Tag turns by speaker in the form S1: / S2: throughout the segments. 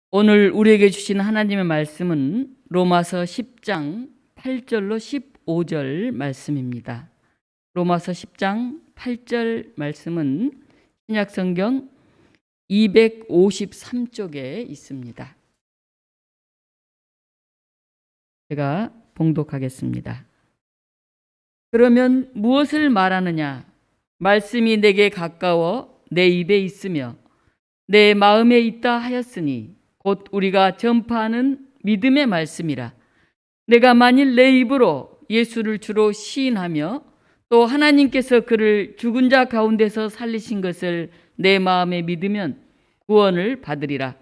S1: 오늘 우리에게 주신 하나님의 말씀은 로마서 10장 8절로 15절 말씀입니다. 로마서 10장 8절 말씀은 신약성경 253쪽에 있습니다. 제가 봉독하겠습니다. 그러면 무엇을 말하느냐? 말씀이 내게 가까워 내 입에 있으며 내 마음에 있다 하였으니 곧 우리가 전파하는 믿음의 말씀이라. 내가 만일 내 입으로 예수를 주로 시인하며 또 하나님께서 그를 죽은 자 가운데서 살리신 것을 내 마음에 믿으면 구원을 받으리라.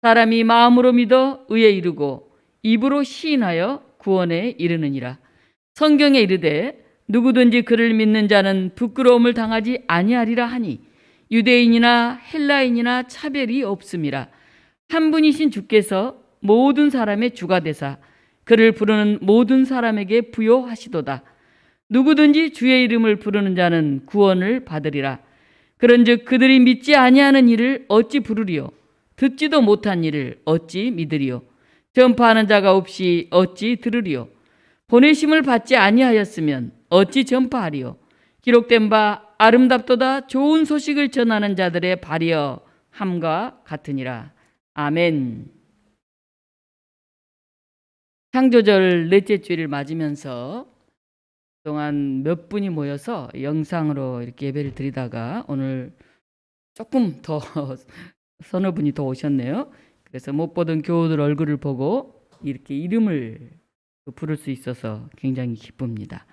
S1: 사람이 마음으로 믿어 의에 이르고 입으로 시인하여 구원에 이르느니라. 성경에 이르되 누구든지 그를 믿는 자는 부끄러움을 당하지 아니하리라 하니 유대인이나 헬라인이나 차별이 없음이라. 한 분이신 주께서 모든 사람의 주가 되사 그를 부르는 모든 사람에게 부요하시도다. 누구든지 주의 이름을 부르는 자는 구원을 받으리라. 그런즉 그들이 믿지 아니하는 일을 어찌 부르리요? 듣지도 못한 일을 어찌 믿으리요? 전파하는 자가 없이 어찌 들으리요? 보내심을 받지 아니하였으면 어찌 전파하리요? 기록된 바 아름답도다 좋은 소식을 전하는 자들의 발이여 함과 같으니라. 아멘. 창조절 넷째 주일을 맞으면서 그동안 몇 분이 모여서 영상으로 이렇게 예배를 드리다가 오늘 조금 더 서너 분이 더 오셨네요. 그래서 못 보던 교우들 얼굴을 보고 이렇게 이름을 부를 수 있어서 굉장히 기쁩니다.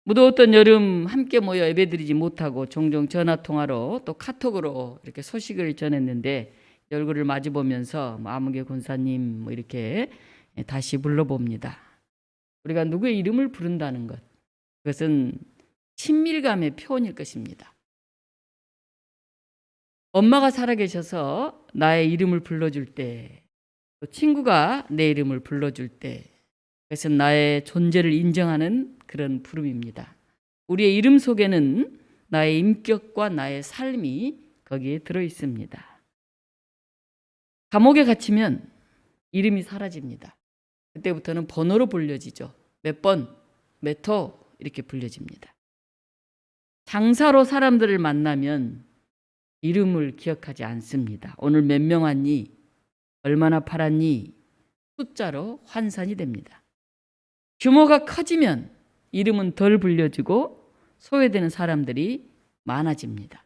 S1: 무더웠던 여름 함께 모여 예배드리지 못하고 종종 전화통화로 또 카톡으로 이렇게 소식을 전했는데 얼굴을 마주보면서 아무개 권사님 이렇게 다시 불러봅니다. 우리가 누구의 이름을 부른다는 것, 그것은 친밀감의 표현일 것입니다. 엄마가 살아계셔서 나의 이름을 불러줄 때, 또 친구가 내 이름을 불러줄 때, 그것은 나의 존재를 인정하는 그런 부름입니다. 우리의 이름 속에는 나의 인격과 나의 삶이 거기에 들어있습니다. 감옥에 갇히면 이름이 사라집니다. 그때부터는 번호로 불려지죠. 몇 번, 몇 호 이렇게 불려집니다. 장사로 사람들을 만나면 이름을 기억하지 않습니다. 오늘 몇 명 왔니? 얼마나 팔았니? 숫자로 환산이 됩니다. 규모가 커지면 이름은 덜 불려지고 소외되는 사람들이 많아집니다.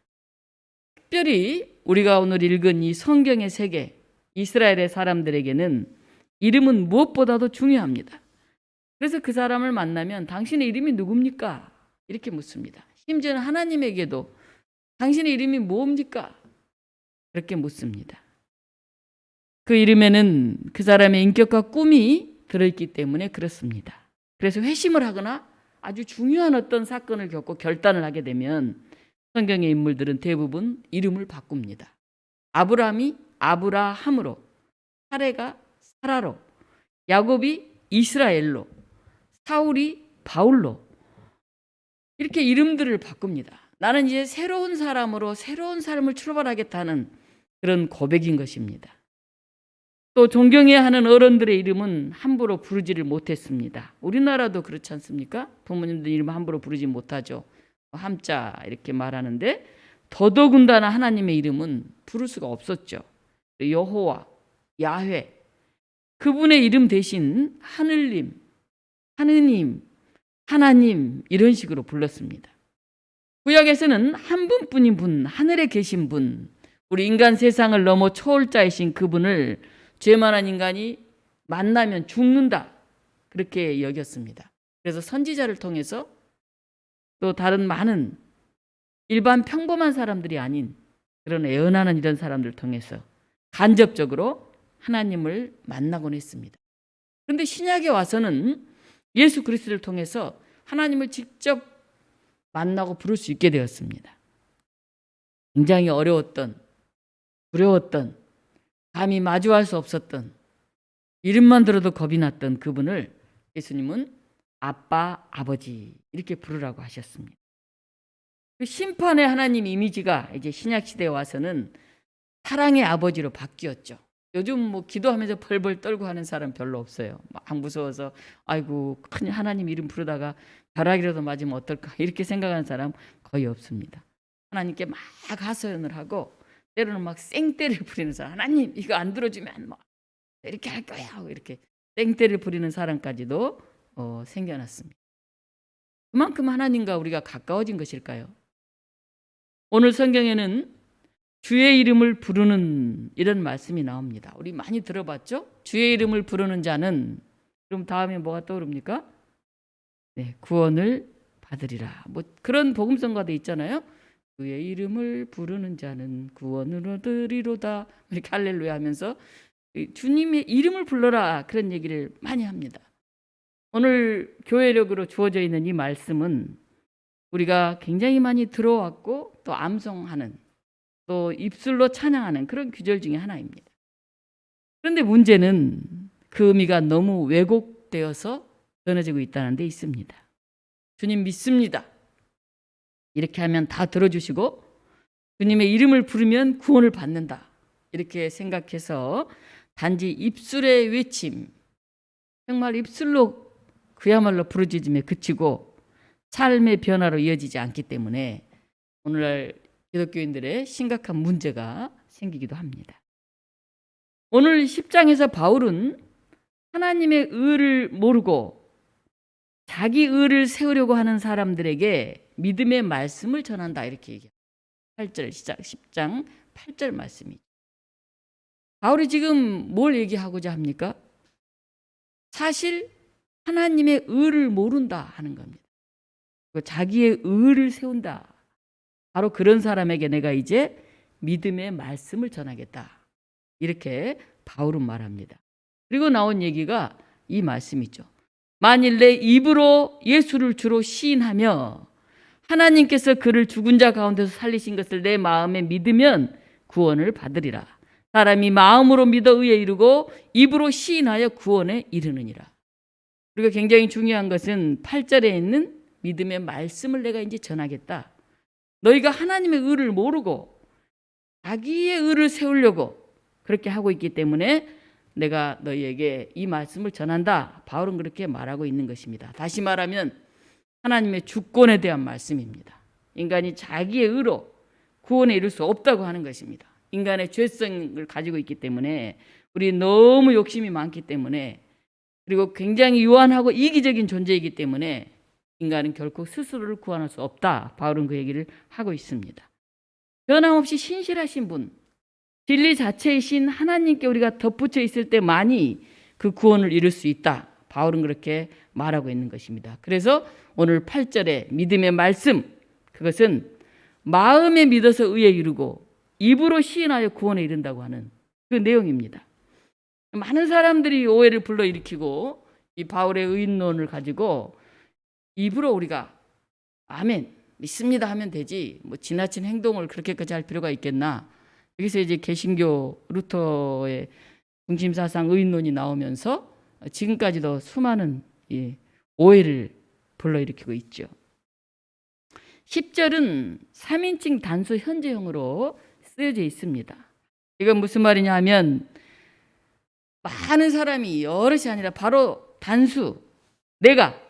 S1: 특별히 우리가 오늘 읽은 이 성경의 세계, 이스라엘의 사람들에게는 이름은 무엇보다도 중요합니다. 그래서 그 사람을 만나면 당신의 이름이 누굽니까? 이렇게 묻습니다. 심지어는 하나님에게도 당신의 이름이 뭡니까? 그렇게 묻습니다. 그 이름에는 그 사람의 인격과 꿈이 들어있기 때문에 그렇습니다. 그래서 회심을 하거나 아주 중요한 어떤 사건을 겪고 결단을 하게 되면 성경의 인물들은 대부분 이름을 바꿉니다. 아브라함이 아브라함으로, 사레가 사라로, 야곱이 이스라엘로, 사울이 바울로 이렇게 이름들을 바꿉니다. 나는 이제 새로운 사람으로 새로운 삶을 출발하겠다는 그런 고백인 것입니다. 또 존경해야 하는 어른들의 이름은 함부로 부르지를 못했습니다. 우리나라도 그렇지 않습니까? 부모님들 이름 함부로 부르지 못하죠. 함자 이렇게 말하는데 더더군다나 하나님의 이름은 부를 수가 없었죠. 여호와, 야훼, 그분의 이름 대신 하늘님, 하느님, 하나님 이런 식으로 불렀습니다. 구약에서는 한 분뿐인 분, 하늘에 계신 분, 우리 인간 세상을 넘어 초월자이신 그분을 죄만한 인간이 만나면 죽는다 그렇게 여겼습니다. 그래서 선지자를 통해서 또 다른 많은 일반 평범한 사람들이 아닌 그런 애언하는 이런 사람들을 통해서 간접적으로 하나님을 만나곤 했습니다. 그런데 신약에 와서는 예수 그리스도를 통해서 하나님을 직접 만나고 부를 수 있게 되었습니다. 굉장히 어려웠던, 두려웠던, 감히 마주할 수 없었던, 이름만 들어도 겁이 났던 그분을 예수님은 아빠, 아버지 이렇게 부르라고 하셨습니다. 그 심판의 하나님 이미지가 이제 신약 시대에 와서는 사랑의 아버지로 바뀌었죠. 요즘 뭐 기도하면서 벌벌 떨고 하는 사람 별로 없어요. 막 무서워서 아이고 큰일 하나님 이름 부르다가 벼락이라도 맞으면 어떨까 이렇게 생각하는 사람 거의 없습니다. 하나님께 막 하소연을 하고 때로는 막 생떼를 부리는 사람, 하나님 이거 안 들어주면 뭐 이렇게 할 거야 이렇게 생떼를 부리는 사람까지도 생겨났습니다. 그만큼 하나님과 우리가 가까워진 것일까요? 오늘 성경에는 주의 이름을 부르는 이런 말씀이 나옵니다. 우리 많이 들어봤죠? 주의 이름을 부르는 자는, 그럼 다음에 뭐가 떠오릅니까? 네, 구원을 받으리라. 뭐 그런 복음성가도 있잖아요. 주의 이름을 부르는 자는 구원을 얻으리로다. 이렇게 할렐루야 하면서 주님의 이름을 불러라 그런 얘기를 많이 합니다. 오늘 교회력으로 주어져 있는 이 말씀은 우리가 굉장히 많이 들어왔고 또 암송하는, 또 입술로 찬양하는 그런 규절 중에 하나입니다. 그런데 문제는 그 의미가 너무 왜곡되어서 전해지고 있다는 데 있습니다. 주님 믿습니다. 이렇게 하면 다 들어주시고 주님의 이름을 부르면 구원을 받는다. 이렇게 생각해서 단지 입술의 외침, 정말 입술로 그야말로 부르짖음에 그치고 삶의 변화로 이어지지 않기 때문에 오늘날 기독교인들의 심각한 문제가 생기기도 합니다. 오늘 10장에서 바울은 하나님의 의를 모르고 자기 의를 세우려고 하는 사람들에게 믿음의 말씀을 전한다 이렇게 얘기합니다. 8절 시작 10장 8절 말씀이죠. 바울이 지금 뭘 얘기하고자 합니까? 사실 하나님의 의를 모른다 하는 겁니다. 자기의 의를 세운다. 바로 그런 사람에게 내가 이제 믿음의 말씀을 전하겠다. 이렇게 바울은 말합니다. 그리고 나온 얘기가 이 말씀이죠. 만일 내 입으로 예수를 주로 시인하며 하나님께서 그를 죽은 자 가운데서 살리신 것을 내 마음에 믿으면 구원을 받으리라. 사람이 마음으로 믿어 의에 이르고 입으로 시인하여 구원에 이르느니라. 그리고 굉장히 중요한 것은 8절에 있는 믿음의 말씀을 내가 이제 전하겠다. 너희가 하나님의 의를 모르고 자기의 의를 세우려고 그렇게 하고 있기 때문에 내가 너희에게 이 말씀을 전한다. 바울은 그렇게 말하고 있는 것입니다. 다시 말하면 하나님의 주권에 대한 말씀입니다. 인간이 자기의 의로 구원에 이를 수 없다고 하는 것입니다. 인간의 죄성을 가지고 있기 때문에, 우리 너무 욕심이 많기 때문에, 그리고 굉장히 유한하고 이기적인 존재이기 때문에 인간은 결코 스스로를 구원할 수 없다. 바울은 그 얘기를 하고 있습니다. 변함없이 신실하신 분, 진리 자체이신 하나님께 우리가 덧붙여 있을 때만이 그 구원을 이룰 수 있다. 바울은 그렇게 말하고 있는 것입니다. 그래서 오늘 8절에 믿음의 말씀, 그것은 마음에 믿어서 의에 이르고 입으로 시인하여 구원에 이른다고 하는 그 내용입니다. 많은 사람들이 오해를 불러일으키고 이 바울의 의인론을 가지고 입으로 우리가 아멘 믿습니다 하면 되지 뭐 지나친 행동을 그렇게까지 할 필요가 있겠나. 여기서 이제 개신교 루터의 중심사상 의인론이 나오면서 지금까지도 수많은 오해를 불러일으키고 있죠. 10절은 3인칭 단수 현재형으로 쓰여져 있습니다. 이건 무슨 말이냐 하면 많은 사람이 여럿이 아니라 바로 단수, 내가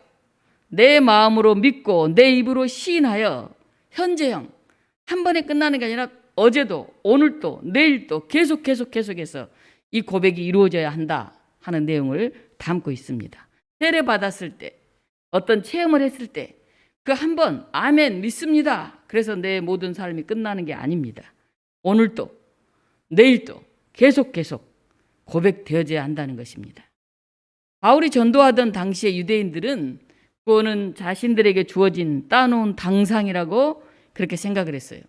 S1: 내 마음으로 믿고 내 입으로 시인하여 현재형, 한 번에 끝나는 게 아니라 어제도 오늘도 내일도 계속해서 이 고백이 이루어져야 한다 하는 내용을 담고 있습니다. 세례 받았을 때, 어떤 체험을 했을 때 그 한 번 아멘 믿습니다. 그래서 내 모든 삶이 끝나는 게 아닙니다. 오늘도 내일도 계속 고백되어져야 한다는 것입니다. 바울이 전도하던 당시의 유대인들은 구원은 자신들에게 주어진 따놓은 당상이라고 그렇게 생각을 했어요.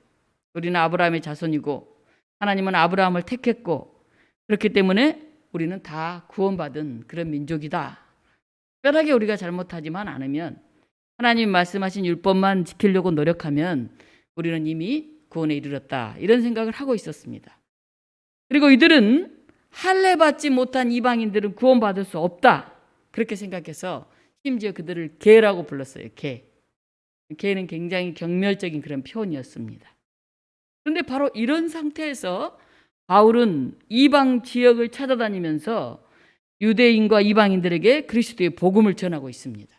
S1: 우리는 아브라함의 자손이고 하나님은 아브라함을 택했고 그렇기 때문에 우리는 다 구원받은 그런 민족이다. 특별하게 우리가 잘못하지만 않으면, 하나님 말씀하신 율법만 지키려고 노력하면 우리는 이미 구원에 이르렀다. 이런 생각을 하고 있었습니다. 그리고 이들은 할례 받지 못한 이방인들은 구원받을 수 없다. 그렇게 생각해서 심지어 그들을 개라고 불렀어요. 개는 굉장히 경멸적인 그런 표현이었습니다. 그런데 바로 이런 상태에서 바울은 이방 지역을 찾아다니면서 유대인과 이방인들에게 그리스도의 복음을 전하고 있습니다.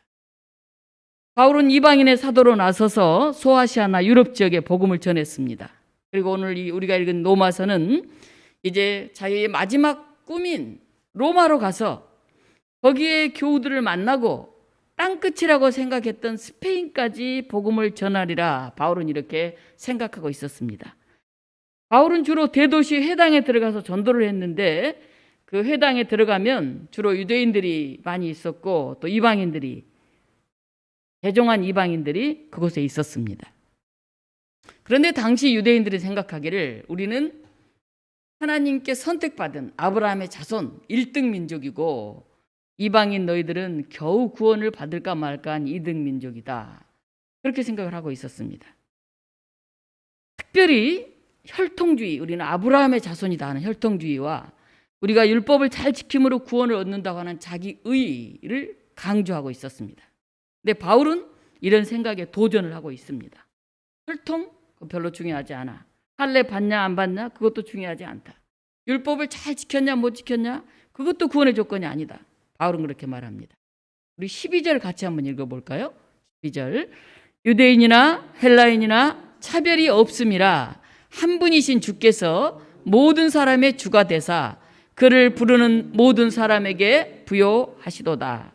S1: 바울은 이방인의 사도로 나서서 소아시아나 유럽 지역에 복음을 전했습니다. 그리고 오늘 우리가 읽은 로마서는 이제 자기의 마지막 꿈인 로마로 가서 거기에 교우들을 만나고 땅끝이라고 생각했던 스페인까지 복음을 전하리라 바울은 이렇게 생각하고 있었습니다. 바울은 주로 대도시 회당에 들어가서 전도를 했는데 그 회당에 들어가면 주로 유대인들이 많이 있었고 또 이방인들이 대종한 이방인들이 그곳에 있었습니다. 그런데 당시 유대인들이 생각하기를 우리는 하나님께 선택받은 아브라함의 자손 1등 민족이고 이방인 너희들은 겨우 구원을 받을까 말까 한 2등 민족이다. 그렇게 생각을 하고 있었습니다. 특별히 혈통주의, 우리는 아브라함의 자손이다 하는 혈통주의와 우리가 율법을 잘 지킴으로 구원을 얻는다고 하는 자기의를 강조하고 있었습니다. 근데 바울은 이런 생각에 도전을 하고 있습니다. 혈통? 별로 중요하지 않아. 할례 받냐 안 받냐? 그것도 중요하지 않다. 율법을 잘 지켰냐 못 지켰냐? 그것도 구원의 조건이 아니다. 바울은 그렇게 말합니다. 우리 12절 같이 한번 읽어볼까요? 12절 유대인이나 헬라인이나 차별이 없음이라 한 분이신 주께서 모든 사람의 주가 되사 그를 부르는 모든 사람에게 부요하시도다.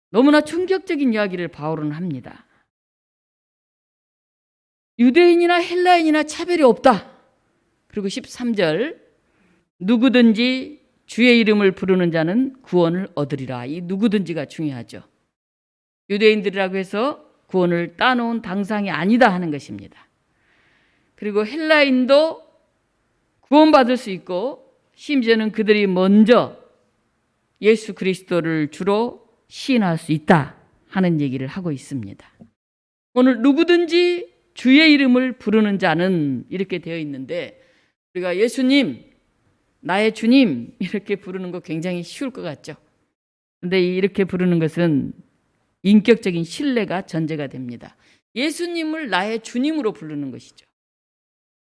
S1: 너무나 충격적인 이야기를 바울은 합니다. 유대인이나 헬라인이나 차별이 없다. 그리고 13절 누구든지 주의 이름을 부르는 자는 구원을 얻으리라. 이 누구든지가 중요하죠. 유대인들이라고 해서 구원을 따놓은 당상이 아니다 하는 것입니다. 그리고 헬라인도 구원받을 수 있고 심지어는 그들이 먼저 예수 그리스도를 주로 시인할 수 있다 하는 얘기를 하고 있습니다. 오늘 누구든지 주의 이름을 부르는 자는 이렇게 되어 있는데 우리가 예수님, 나의 주님 이렇게 부르는 거 굉장히 쉬울 것 같죠. 그런데 이렇게 부르는 것은 인격적인 신뢰가 전제가 됩니다. 예수님을 나의 주님으로 부르는 것이죠.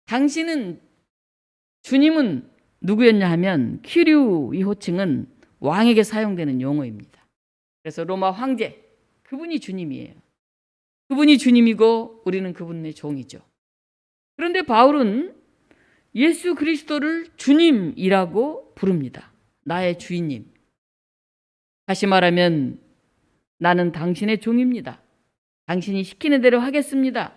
S1: 당신은 주님은 누구였냐 하면 퀴리우 이 호칭은 왕에게 사용되는 용어입니다. 그래서 로마 황제 그분이 주님이에요. 그분이 주님이고 우리는 그분의 종이죠. 그런데 바울은 예수 그리스도를 주님이라고 부릅니다. 나의 주인님. 다시 말하면 나는 당신의 종입니다. 당신이 시키는 대로 하겠습니다.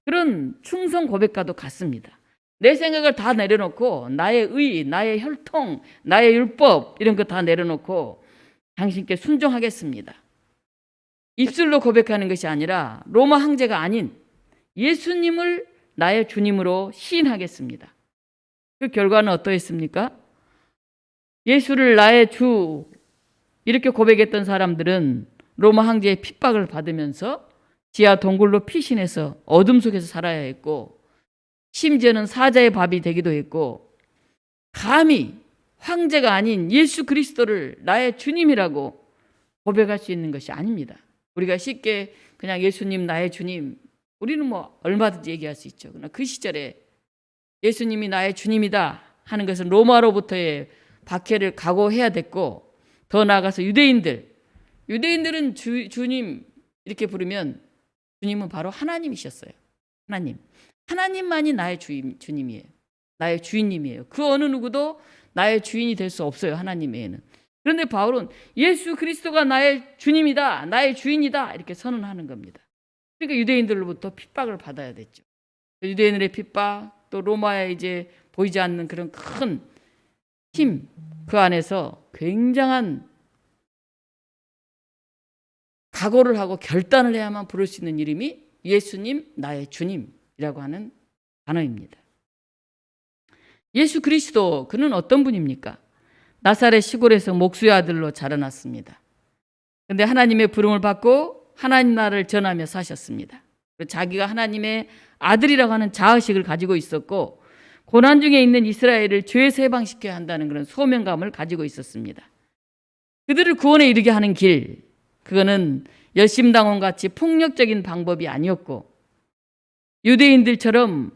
S1: 그런 충성 고백과도 같습니다. 내 생각을 다 내려놓고 나의 의, 나의 혈통, 나의 율법 이런 거 다 내려놓고 당신께 순종하겠습니다. 입술로 고백하는 것이 아니라 로마 황제가 아닌 예수님을 나의 주님으로 시인하겠습니다. 그 결과는 어떠했습니까? 예수를 나의 주 이렇게 고백했던 사람들은 로마 황제의 핍박을 받으면서 지하 동굴로 피신해서 어둠 속에서 살아야 했고 심지어는 사자의 밥이 되기도 했고 감히 황제가 아닌 예수 그리스도를 나의 주님이라고 고백할 수 있는 것이 아닙니다. 우리가 쉽게 그냥 예수님 나의 주님 우리는 뭐 얼마든지 얘기할 수 있죠. 그러나 그 시절에 예수님이 나의 주님이다 하는 것은 로마로부터의 박해를 각오해야 됐고 더 나아가서 유대인들은 주님 이렇게 부르면 주님은 바로 하나님이셨어요. 하나님만이 나의 주님이에요. 나의 주인님이에요. 그 어느 누구도 나의 주인이 될 수 없어요. 하나님 외에는. 그런데 바울은 예수 그리스도가 나의 주님이다. 나의 주인이다. 이렇게 선언하는 겁니다. 그러니까 유대인들로부터 핍박을 받아야 됐죠. 유대인들의 핍박 또 로마에 이제 보이지 않는 그런 큰 힘 그 안에서 굉장한 각오를 하고 결단을 해야만 부를 수 있는 이름이 예수님 나의 주님이라고 하는 단어입니다. 예수 그리스도 그는 어떤 분입니까? 나사렛 시골에서 목수의 아들로 자라났습니다. 그런데 하나님의 부름을 받고 하나님 나라를 전하며 사셨습니다. 자기가 하나님의 아들이라고 하는 자의식을 가지고 있었고 고난 중에 있는 이스라엘을 죄에서 해방시켜야 한다는 그런 소명감을 가지고 있었습니다. 그들을 구원에 이르게 하는 길 그거는 열심당원같이 폭력적인 방법이 아니었고 유대인들처럼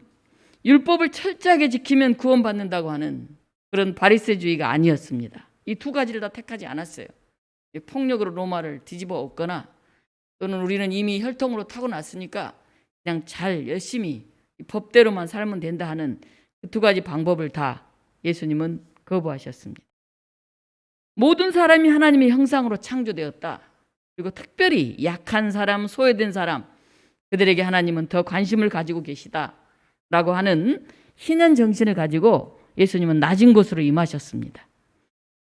S1: 율법을 철저하게 지키면 구원받는다고 하는 그런 바리새주의가 아니었습니다. 이 두 가지를 다 택하지 않았어요. 폭력으로 로마를 뒤집어 엎거나 또는 우리는 이미 혈통으로 타고났으니까 그냥 잘 열심히 법대로만 살면 된다 하는 그 두 가지 방법을 다 예수님은 거부하셨습니다. 모든 사람이 하나님의 형상으로 창조되었다. 그리고 특별히 약한 사람, 소외된 사람, 그들에게 하나님은 더 관심을 가지고 계시다라고 하는 희년 정신을 가지고 예수님은 낮은 곳으로 임하셨습니다.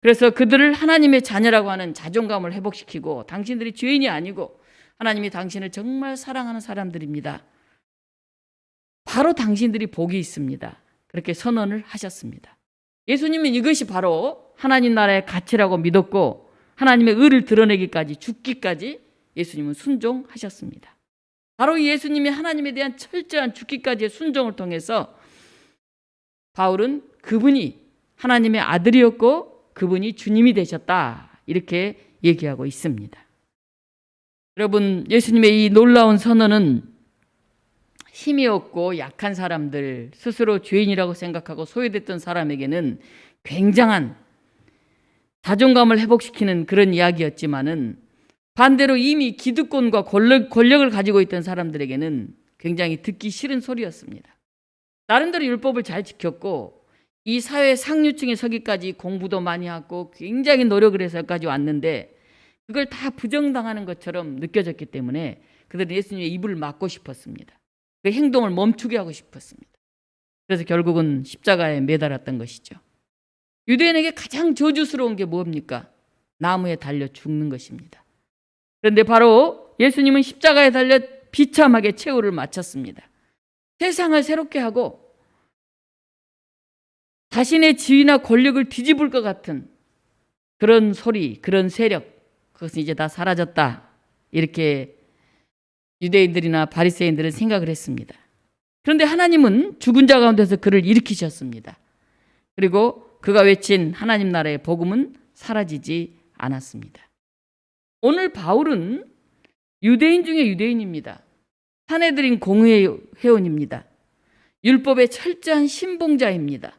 S1: 그래서 그들을 하나님의 자녀라고 하는 자존감을 회복시키고 당신들이 죄인이 아니고 하나님이 당신을 정말 사랑하는 사람들입니다. 바로 당신들이 복이 있습니다. 그렇게 선언을 하셨습니다. 예수님은 이것이 바로 하나님 나라의 가치라고 믿었고 하나님의 의를 드러내기까지 죽기까지 예수님은 순종하셨습니다. 바로 예수님이 하나님에 대한 철저한 죽기까지의 순종을 통해서 바울은 그분이 하나님의 아들이었고 그분이 주님이 되셨다 이렇게 얘기하고 있습니다. 여러분, 예수님의 이 놀라운 선언은 힘이 없고 약한 사람들, 스스로 죄인이라고 생각하고 소외됐던 사람에게는 굉장한 자존감을 회복시키는 그런 이야기였지만은 반대로 이미 기득권과 권력을 가지고 있던 사람들에게는 굉장히 듣기 싫은 소리였습니다. 나름대로 율법을 잘 지켰고 이 사회 상류층에 서기까지 공부도 많이 하고 굉장히 노력을 해서 여기까지 왔는데 그걸 다 부정당하는 것처럼 느껴졌기 때문에 그들은 예수님의 입을 막고 싶었습니다. 그 행동을 멈추게 하고 싶었습니다. 그래서 결국은 십자가에 매달았던 것이죠. 유대인에게 가장 저주스러운 게 뭡니까? 나무에 달려 죽는 것입니다. 그런데 바로 예수님은 십자가에 달려 비참하게 최후를 마쳤습니다. 세상을 새롭게 하고 자신의 지위나 권력을 뒤집을 것 같은 그런 소리, 그런 세력, 그것은 이제 다 사라졌다. 이렇게 유대인들이나 바리새인들은 생각을 했습니다. 그런데 하나님은 죽은 자 가운데서 그를 일으키셨습니다. 그리고 그가 외친 하나님 나라의 복음은 사라지지 않았습니다. 오늘 바울은 유대인 중에 유대인입니다. 사내들인 공의의 회원입니다. 율법의 철저한 신봉자입니다.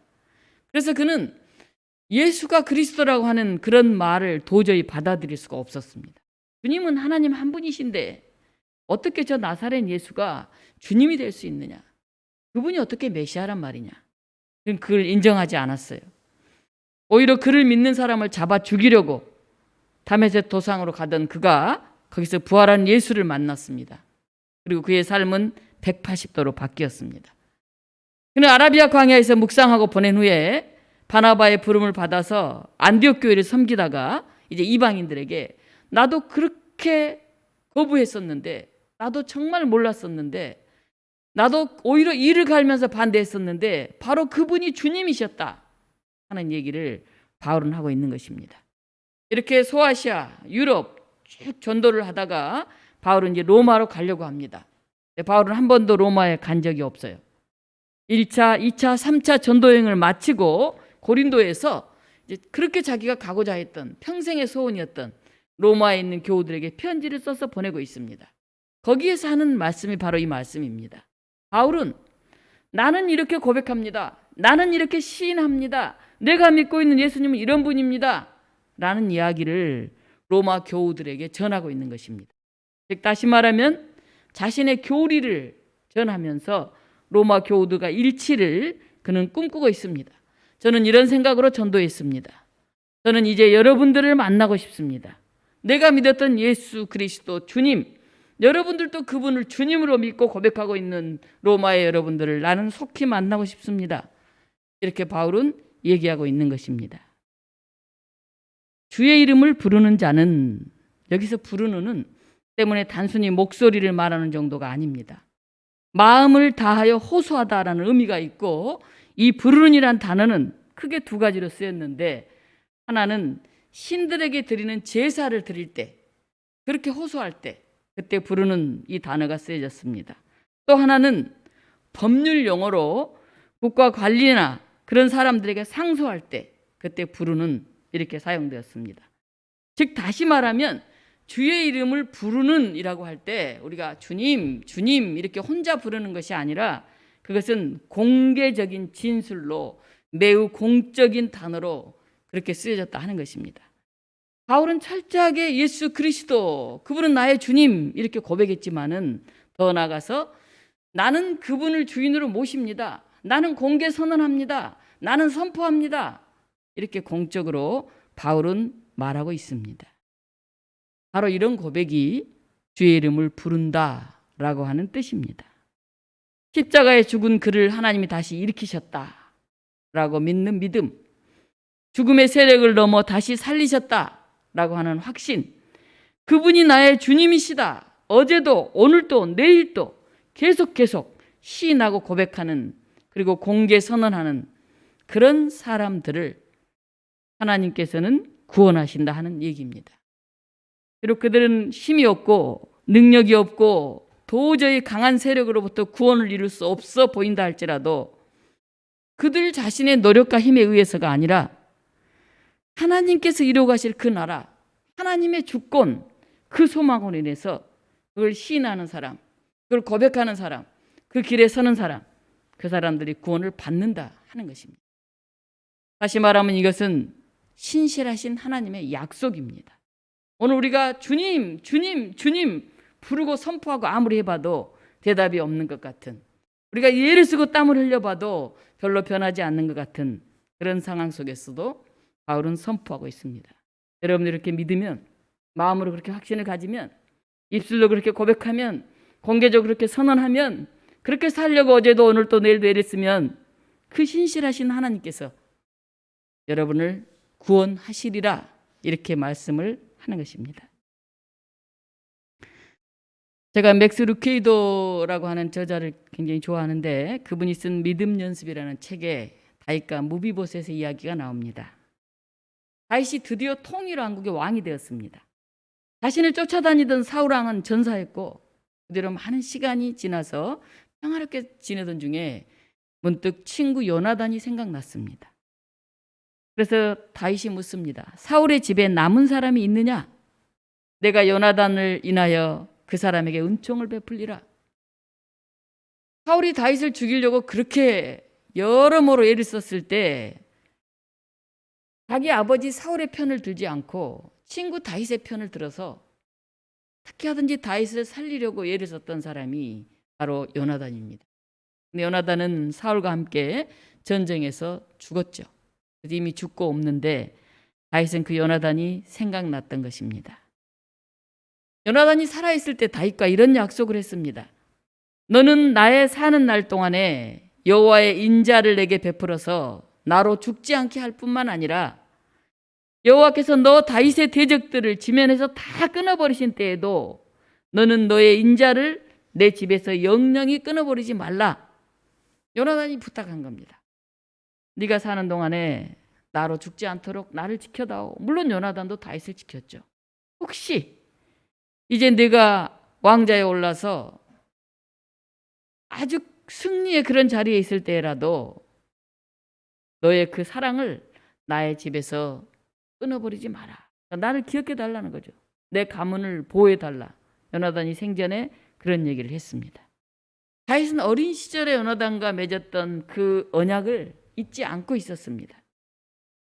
S1: 그래서 그는 예수가 그리스도라고 하는 그런 말을 도저히 받아들일 수가 없었습니다. 주님은 하나님 한 분이신데 어떻게 저 나사렛 예수가 주님이 될 수 있느냐? 그분이 어떻게 메시아란 말이냐? 그걸 인정하지 않았어요. 오히려 그를 믿는 사람을 잡아 죽이려고 다메섹 도상으로 가던 그가 거기서 부활한 예수를 만났습니다. 그리고 그의 삶은 180도로 바뀌었습니다. 그는 아라비아 광야에서 묵상하고 보낸 후에 바나바의 부름을 받아서 안디옥 교회를 섬기다가 이제 이방인들에게 나도 그렇게 거부했었는데 나도 정말 몰랐었는데 나도 오히려 이를 갈면서 반대했었는데 바로 그분이 주님이셨다 하는 얘기를 바울은 하고 있는 것입니다. 이렇게 소아시아, 유럽 쭉 전도를 하다가 바울은 이제 로마로 가려고 합니다. 바울은 한 번도 로마에 간 적이 없어요. 1차, 2차, 3차 전도여행을 마치고 고린도에서 이제 그렇게 자기가 가고자 했던 평생의 소원이었던 로마에 있는 교우들에게 편지를 써서 보내고 있습니다. 거기에서 하는 말씀이 바로 이 말씀입니다. 바울은 나는 이렇게 고백합니다. 나는 이렇게 시인합니다. 내가 믿고 있는 예수님은 이런 분입니다. 라는 이야기를 로마 교우들에게 전하고 있는 것입니다. 즉 다시 말하면 자신의 교리를 전하면서 로마 교우들과 일치를 그는 꿈꾸고 있습니다. 저는 이런 생각으로 전도했습니다. 저는 이제 여러분들을 만나고 싶습니다. 내가 믿었던 예수 그리스도 주님, 여러분들도 그분을 주님으로 믿고 고백하고 있는 로마의 여러분들을 나는 속히 만나고 싶습니다. 이렇게 바울은 얘기하고 있는 것입니다. 주의 이름을 부르는 자는, 여기서 부르는은 때문에 단순히 목소리를 말하는 정도가 아닙니다. 마음을 다하여 호소하다라는 의미가 있고 이 부르는이란 단어는 크게 두 가지로 쓰였는데 하나는 신들에게 드리는 제사를 드릴 때 그렇게 호소할 때 그때 부르는 이 단어가 쓰여졌습니다. 또 하나는 법률 용어로 국가 관리나 그런 사람들에게 상소할 때 그때 부르는 이렇게 사용되었습니다. 즉 다시 말하면 주의 이름을 부르는 이라고 할 때 우리가 주님, 주님 이렇게 혼자 부르는 것이 아니라 그것은 공개적인 진술로 매우 공적인 단어로 그렇게 쓰여졌다 하는 것입니다. 바울은 철저하게 예수 그리스도, 그분은 나의 주님 이렇게 고백했지만은 더 나아가서 나는 그분을 주인으로 모십니다. 나는 공개 선언합니다. 나는 선포합니다. 이렇게 공적으로 바울은 말하고 있습니다. 바로 이런 고백이 주의 이름을 부른다라고 하는 뜻입니다. 십자가에 죽은 그를 하나님이 다시 일으키셨다라고 믿는 믿음, 죽음의 세력을 넘어 다시 살리셨다라고 하는 확신, 그분이 나의 주님이시다. 어제도 오늘도 내일도 계속 시인하고 고백하는, 그리고 공개 선언하는 그런 사람들을 하나님께서는 구원하신다 하는 얘기입니다. 비록 그들은 힘이 없고 능력이 없고 도저히 강한 세력으로부터 구원을 이룰 수 없어 보인다 할지라도 그들 자신의 노력과 힘에 의해서가 아니라 하나님께서 이루어 가실 그 나라, 하나님의 주권, 그 소망으로 인해서 그걸 시인하는 사람, 그걸 고백하는 사람, 그 길에 서는 사람, 그 사람들이 구원을 받는다 하는 것입니다. 다시 말하면 이것은 신실하신 하나님의 약속입니다. 오늘 우리가 주님, 주님, 주님 부르고 선포하고 아무리 해봐도 대답이 없는 것 같은, 우리가 예를 쓰고 땀을 흘려봐도 별로 변하지 않는 것 같은 그런 상황 속에서도 바울은 선포하고 있습니다. 여러분 이렇게 믿으면, 마음으로 그렇게 확신을 가지면, 입술로 그렇게 고백하면, 공개적으로 그렇게 선언하면, 그렇게 살려고 어제도 오늘도 내일도 애랬으면 그 신실하신 하나님께서 여러분을 구원하시리라, 이렇게 말씀을 하는 것입니다. 제가 맥스 루케이도라고 하는 저자를 굉장히 좋아하는데 그분이 쓴 믿음 연습이라는 책에 다윗과 무비보셋의 이야기가 나옵니다. 다윗이 드디어 통일 왕국의 왕이 되었습니다. 자신을 쫓아다니던 사울 왕은 전사했고 그대로 많은 시간이 지나서 평화롭게 지내던 중에 문득 친구 요나단이 생각났습니다. 그래서 다윗이 묻습니다. 사울의 집에 남은 사람이 있느냐? 내가 요나단을 인하여 그 사람에게 은총을 베풀리라. 사울이 다윗을 죽이려고 그렇게 여러모로 애를 썼을 때 자기 아버지 사울의 편을 들지 않고 친구 다윗의 편을 들어서 어떻게 하든지 다윗을 살리려고 애를 썼던 사람이 바로 요나단입니다. 근데 요나단은 사울과 함께 전쟁에서 죽었죠. 이미 죽고 없는데 다윗은 그 요나단이 생각났던 것입니다. 요나단이 살아있을 때 다윗과 이런 약속을 했습니다. 너는 나의 사는 날 동안에 여호와의 인자를 내게 베풀어서 나로 죽지 않게 할 뿐만 아니라 여호와께서 너 다윗의 대적들을 지면에서 다 끊어버리신 때에도 너는 너의 인자를 내 집에서 영영히 끊어버리지 말라. 요나단이 부탁한 겁니다. 네가 사는 동안에 나로 죽지 않도록 나를 지켜다오. 물론 요나단도 다윗을 지켰죠. 혹시 이제 네가 왕자에 올라서 아주 승리의 그런 자리에 있을 때라도 너의 그 사랑을 나의 집에서 끊어버리지 마라. 나를 기억해 달라는 거죠. 내 가문을 보호해 달라. 요나단이 생전에 그런 얘기를 했습니다. 다윗은 어린 시절에 요나단과 맺었던 그 언약을 잊지 않고 있었습니다.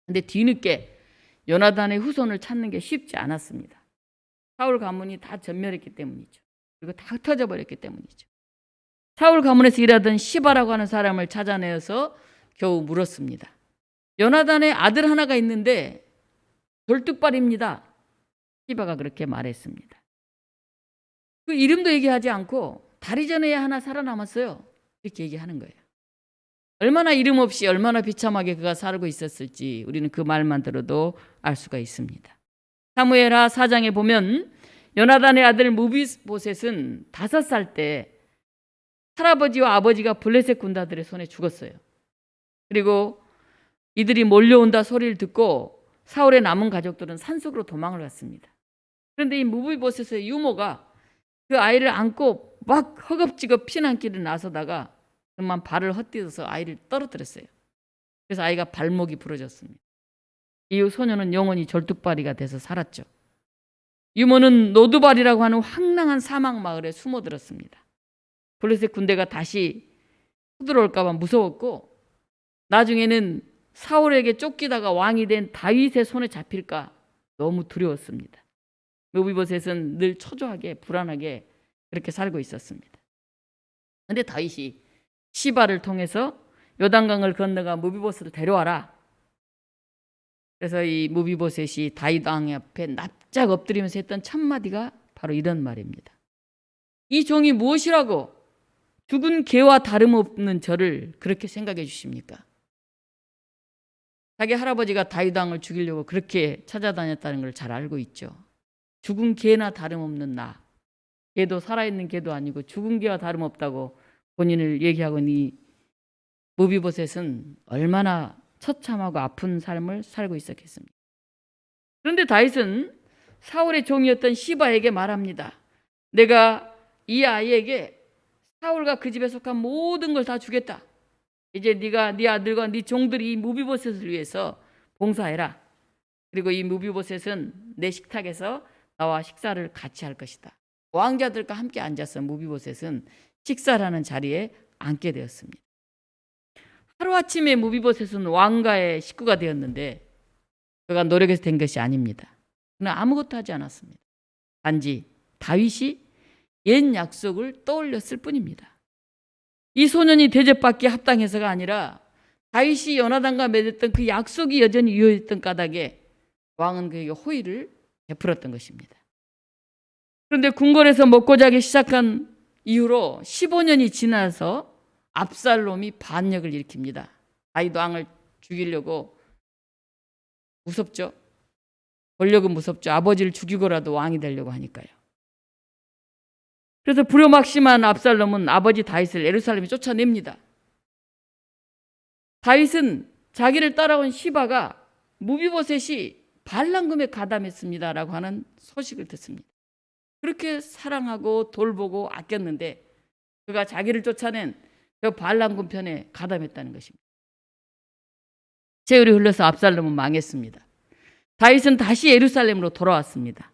S1: 그런데 뒤늦게 요나단의 후손을 찾는 게 쉽지 않았습니다. 사울 가문이 다 전멸했기 때문이죠. 그리고 다 흩어져 버렸기 때문이죠. 사울 가문에서 일하던 시바라고 하는 사람을 찾아내어서 겨우 물었습니다. 요나단의 아들 하나가 있는데 돌뚝발입니다. 시바가 그렇게 말했습니다. 그 이름도 얘기하지 않고 다리 전에 하나 살아남았어요. 이렇게 얘기하는 거예요. 얼마나 이름 없이 얼마나 비참하게 그가 살고 있었을지 우리는 그 말만 들어도 알 수가 있습니다. 사무엘하 4장에 보면 요나단의 아들 무비보셋은 5살 때 할아버지와 아버지가 블레셋 군사들의 손에 죽었어요. 그리고 이들이 몰려온다 소리를 듣고 사울의 남은 가족들은 산속으로 도망을 갔습니다. 그런데 이 무비보셋의 유모가 그 아이를 안고 막 허겁지겁 피난길을 나서다가 그만 발을 헛디뎌서 아이를 떨어뜨렸어요. 그래서 아이가 발목이 부러졌습니다. 이후 소녀는 영원히 절뚝발이가 돼서 살았죠. 유모는 노두발이라고 하는 황량한 사막 마을에 숨어들었습니다. 블레셋 군대가 다시 쳐들어올까 봐 무서웠고 나중에는 사울에게 쫓기다가 왕이 된 다윗의 손에 잡힐까 너무 두려웠습니다. 무비보셋은 늘 초조하게 불안하게 그렇게 살고 있었습니다. 그런데 다윗이 시바를 통해서 요단강을 건너가 무비보셋을 데려와라. 그래서 이 무비보셋이 다윗 왕 앞에 납작 엎드리면서 했던 첫 마디가 바로 이런 말입니다. 이 종이 무엇이라고 죽은 개와 다름없는 저를 그렇게 생각해 주십니까? 자기 할아버지가 다윗 왕을 죽이려고 그렇게 찾아다녔다는 걸 잘 알고 있죠. 죽은 개나 다름없는 나. 개도 살아있는 개도 아니고 죽은 개와 다름없다고 본인을 얘기하고 이 무비보셋은 얼마나 처참하고 아픈 삶을 살고 있었겠습니까? 그런데 다윗은 사울의 종이었던 시바에게 말합니다. 내가 이 아이에게 사울과 그 집에 속한 모든 걸 다 주겠다. 이제 네가 네 아들과 네 종들이 이 무비보셋을 위해서 봉사해라. 그리고 이 무비보셋은 내 식탁에서 나와 식사를 같이 할 것이다. 왕자들과 함께 앉아서 무비보셋은 식사라는 자리에 앉게 되었습니다. 하루아침에 무비보셋은 왕가의 식구가 되었는데 그가 노력해서 된 것이 아닙니다. 그는 아무것도 하지 않았습니다. 단지 다윗이 옛 약속을 떠올렸을 뿐입니다. 이 소년이 대접받기에 합당해서가 아니라 다윗이 요나단과 맺었던 그 약속이 여전히 유효했던 까닭에 왕은 그에게 호의를 베풀었던 것입니다. 그런데 궁궐에서 먹고 자기 시작한 이후로 15년이 지나서 압살롬이 반역을 일으킵니다. 다윗 왕을 죽이려고 무섭죠. 권력은 무섭죠. 아버지를 죽이고라도 왕이 되려고 하니까요. 그래서 불효막심한 압살롬은 아버지 다윗을 예루살렘에 쫓아냅니다. 다윗은 자기를 따라온 시바가 무비보셋이 반란금에 가담했습니다라고 하는 소식을 듣습니다. 그렇게 사랑하고 돌보고 아꼈는데 그가 자기를 쫓아낸 그 반란군 편에 가담했다는 것입니다. 세월이 흘러서 압살롬은 망했습니다. 다윗은 다시 예루살렘으로 돌아왔습니다.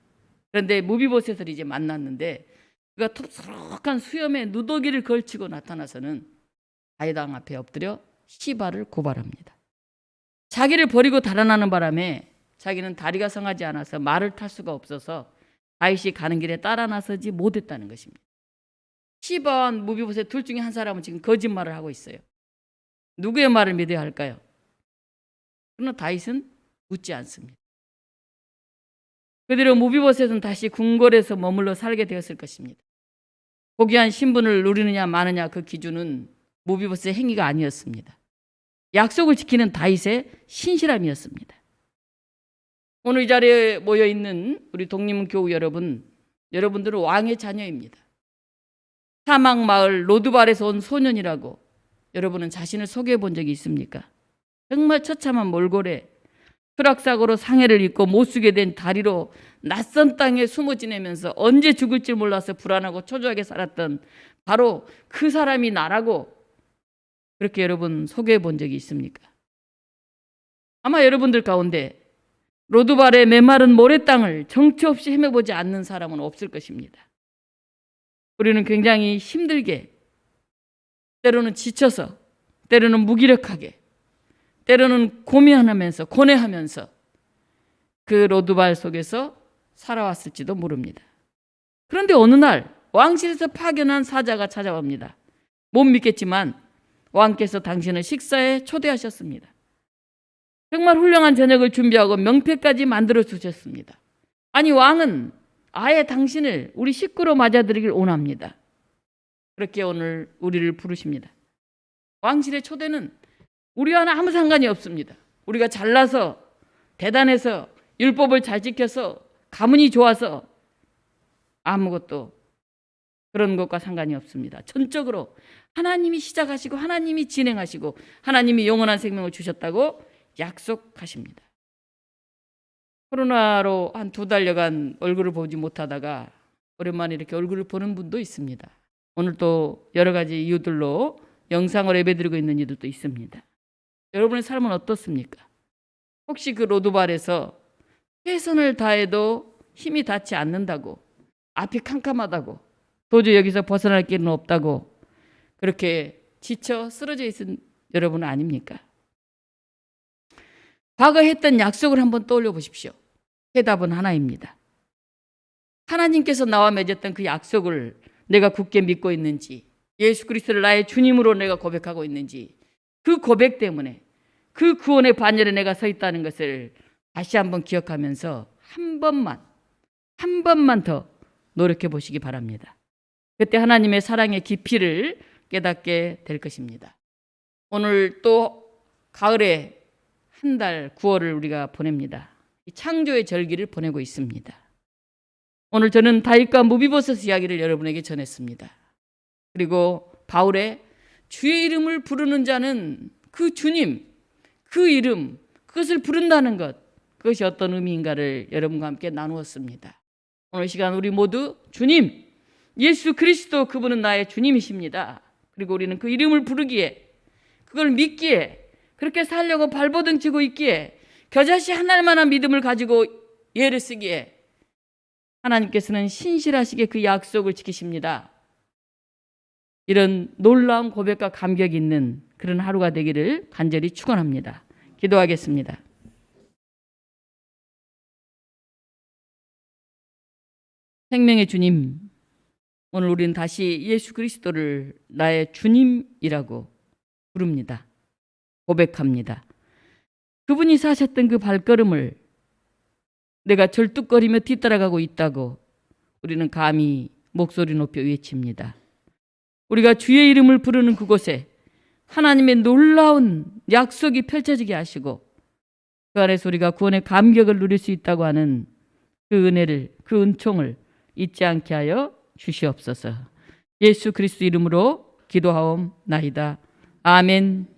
S1: 그런데 무비보셋을 이제 만났는데 그가 톱스럭한 수염에 누더기를 걸치고 나타나서는 다윗 왕 앞에 엎드려 시바를 고발합니다. 자기를 버리고 달아나는 바람에 자기는 다리가 성하지 않아서 말을 탈 수가 없어서 다윗이 가는 길에 따라 나서지 못했다는 것입니다. 시바와 무비보셋 둘 중에 한 사람은 지금 거짓말을 하고 있어요. 누구의 말을 믿어야 할까요? 그러나 다윗은 묻지 않습니다. 그대로 무비보셋은 다시 궁궐에서 머물러 살게 되었을 것입니다. 고귀한 신분을 누리느냐 마느냐 그 기준은 무비보셋의 행위가 아니었습니다. 약속을 지키는 다윗의 신실함이었습니다. 오늘 이 자리에 모여있는 우리 독립교우 여러분들은 왕의 자녀입니다. 사막마을 로드발에서 온 소년이라고 여러분은 자신을 소개해 본 적이 있습니까? 정말 처참한 몰골에 추락사고로 상해를 입고 못쓰게 된 다리로 낯선 땅에 숨어 지내면서 언제 죽을지 몰라서 불안하고 초조하게 살았던 바로 그 사람이 나라고 그렇게 여러분 소개해 본 적이 있습니까? 아마 여러분들 가운데 로드발의 메마른 모래땅을 정처 없이 헤매보지 않는 사람은 없을 것입니다. 우리는 굉장히 힘들게, 때로는 지쳐서, 때로는 무기력하게, 때로는 고뇌하면서 그 로드발 속에서 살아왔을지도 모릅니다. 그런데 어느 날 왕실에서 파견한 사자가 찾아옵니다. 못 믿겠지만 왕께서 당신을 식사에 초대하셨습니다. 정말 훌륭한 저녁을 준비하고 명패까지 만들어 주셨습니다. 아니 왕은 아예 당신을 우리 식구로 맞아들이길 원합니다. 그렇게 오늘 우리를 부르십니다. 왕실의 초대는 우리와는 아무 상관이 없습니다. 우리가 잘나서 대단해서 율법을 잘 지켜서 가문이 좋아서 아무것도 그런 것과 상관이 없습니다. 전적으로 하나님이 시작하시고 하나님이 진행하시고 하나님이 영원한 생명을 주셨다고 약속하십니다. 코로나로 한 2달여간 얼굴을 보지 못하다가 오랜만에 이렇게 얼굴을 보는 분도 있습니다. 오늘 또 여러 가지 이유들로 영상을 예배드리고 있는 이들도 있습니다. 여러분의 삶은 어떻습니까? 혹시 그 로드발에서 최선을 다해도 힘이 닿지 않는다고, 앞이 캄캄하다고, 도저히 여기서 벗어날 길은 없다고 그렇게 지쳐 쓰러져 있은 여러분 아닙니까? 과거 했던 약속을 한번 떠올려 보십시오. 해답은 하나입니다. 하나님께서 나와 맺었던 그 약속을 내가 굳게 믿고 있는지, 예수 그리스도를 나의 주님으로 내가 고백하고 있는지, 그 고백 때문에 그 구원의 반열에 내가 서 있다는 것을 다시 한번 기억하면서 한 번만 더 노력해 보시기 바랍니다. 그때 하나님의 사랑의 깊이를 깨닫게 될 것입니다. 오늘 또 가을에 한 달 9월을 우리가 보냅니다. 창조의 절기를 보내고 있습니다. 오늘 저는 다윗과 무비보셋 이야기를 여러분에게 전했습니다. 그리고 바울의 주의 이름을 부르는 자는 그 주님, 그 이름, 그것을 부른다는 것, 그것이 어떤 의미인가를 여러분과 함께 나누었습니다. 오늘 시간 우리 모두 주님, 예수 그리스도 그분은 나의 주님이십니다. 그리고 우리는 그 이름을 부르기에, 그걸 믿기에, 그렇게 살려고 발버둥치고 있기에, 겨자씨 하나만한 믿음을 가지고 예를 쓰기에 하나님께서는 신실하시게 그 약속을 지키십니다. 이런 놀라운 고백과 감격이 있는 그런 하루가 되기를 간절히 축원합니다. 기도하겠습니다. 생명의 주님, 오늘 우리는 다시 예수 그리스도를 나의 주님이라고 부릅니다. 고백합니다. 그분이 사셨던 그 발걸음을 내가 절뚝거리며 뒤따라가고 있다고 우리는 감히 목소리 높여 외칩니다. 우리가 주의 이름을 부르는 그곳에 하나님의 놀라운 약속이 펼쳐지게 하시고 그 안에서 우리가 구원의 감격을 누릴 수 있다고 하는 그 은혜를, 그 은총을 잊지 않게 하여 주시옵소서. 예수 그리스도 이름으로 기도하옵나이다. 아멘.